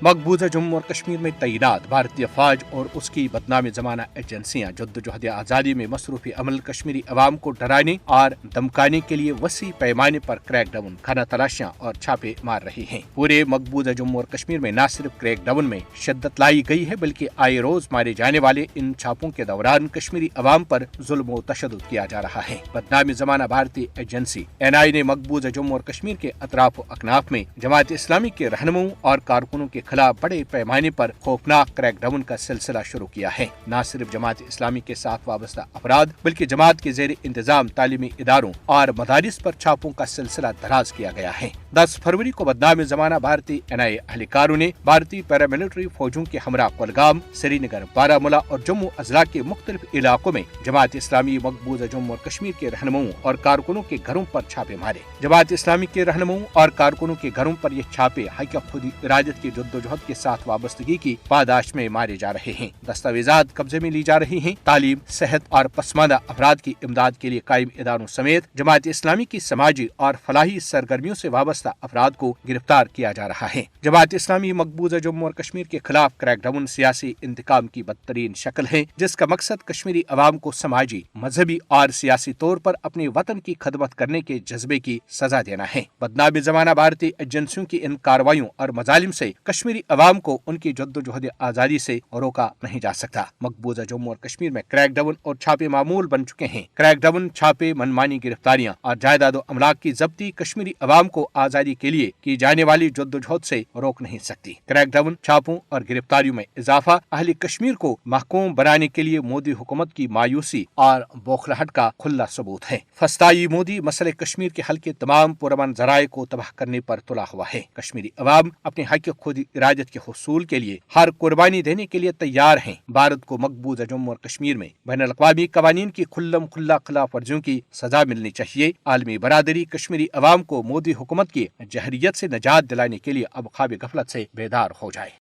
मकबूजा जम्मू और कश्मीर में तैनात भारतीय फौज और उसकी बदनाम जमाना एजेंसियां जद्दोजहद आज़ादी में मसरूफी अमल कश्मीरी अवाम को डराने और धमकाने के लिए वसी पैमाने पर क्रैकडाउन, खाना तलाशियां और छापे मार रही हैं। पूरे मकबूजा जम्मू और कश्मीर में न सिर्फ क्रैकडाउन में शिद्दत लाई गई है, बल्कि आए रोज मारे जाने वाले इन छापों के दौरान कश्मीरी अवाम पर जुल्म व तशद्दुद किया जा रहा है। बदनाम जमाना भारतीय एजेंसी NI ने मकबूजा जम्मू और कश्मीर के अतराफ व अकनाफ में जमात इस्लामी के रहनुमाओं और कारकुनों के खिलाफ बड़े पैमाने पर खौफनाक क्रैकडाउन का सिलसिला शुरू किया है। न सिर्फ जमात इस्लामी के साथ वाबस्ता अफराद बल्कि जमात के जेर इंतजाम तालीमी इदारों और मदारिस पर छापों का सिलसिला दराज किया गया है। 10 फरवरी को बदनाम जमाना भारतीय NI अहलकारों ने भारतीय पैरामिलिट्री फौजों के हमरा कुलगाम, श्रीनगर, बारामूला और जम्मू अजला के मुख्तलिफ इलाकों में जमात इस्लामी मकबूजा जम्मू और कश्मीर के रहनुमाओं और कारकुनों के घरों पर छापे मारे। जमात इस्लामी के रहनुमाओं और कारकुनों के घरों पर ये छापे हक खुद इरादत की जद्दोजहद के साथ वाबस्तगी की पादाश में मारे जा रहे हैं। दस्तावेजात कब्जे में ली जा रही हैं। तालीम, सेहत और पसमानदा अफराद की इमदाद के लिए कायम इदारों समेत जमात इस्लामी की समाजी और फलाही सरगर्मियों से वाबस्ता अफराद को गिरफ्तार किया जा रहा है। जमात इस्लामी मकबूजा जम्मू और कश्मीर के खिलाफ क्रैकडाउन सियासी इंतकाम की बदतरीन शक्ल है, जिसका मकसद कश्मीरी अवाम को समाजी, मजहबी और सियासी तौर पर अपने वतन की खदमत करने के जज्बे की सजा देना है। बदनाम जमाना भारतीय एजेंसियों की इन कार्रवाइयों और मजालिम से कश्मीरी अवाम को उनकी जद्दोजहद आजादी से रोका नहीं जा सकता। मकबूजा जम्मू और कश्मीर में क्रैकडाउन और छापे मामूल बन चुके हैं। क्रैकडाउन, छापे, मनमानी गिरफ्तारियां और जायदाद व अमलाक की जब्ती कश्मीरी अवाम को आजादी के लिए की जाने वाली जद्दोजहद से रोक नहीं सकती। क्रैकडाउन, छापों और गिरफ्तारियों में इजाफा अहले कश्मीर को महकूम बनाने के लिए मोदी हुकूमत की मायूसी और बौखलाहट का खुला सबूत है। फस्ताई मोदी मसले कश्मीर के हल के तमाम पुरअमन जराये को तबाह करने पर तुला हुआ है। कश्मीरी अवाम अपने हक खुद इरादत के हुसूल के लिए हर कुर्बानी देने के लिए तैयार हैं। भारत को मकबूजा जम्मू और कश्मीर में बैनुल-अक़वामी कवानीन की खुल्लम खुल्ला खिलाफ वर्जियों की सजा मिलनी चाहिए। आलमी बरादरी कश्मीरी अवाम को मोदी हुकूमत की जहरियत से निजात दिलाने के लिए अब ख्वाब गफलत से बेदार हो जाए।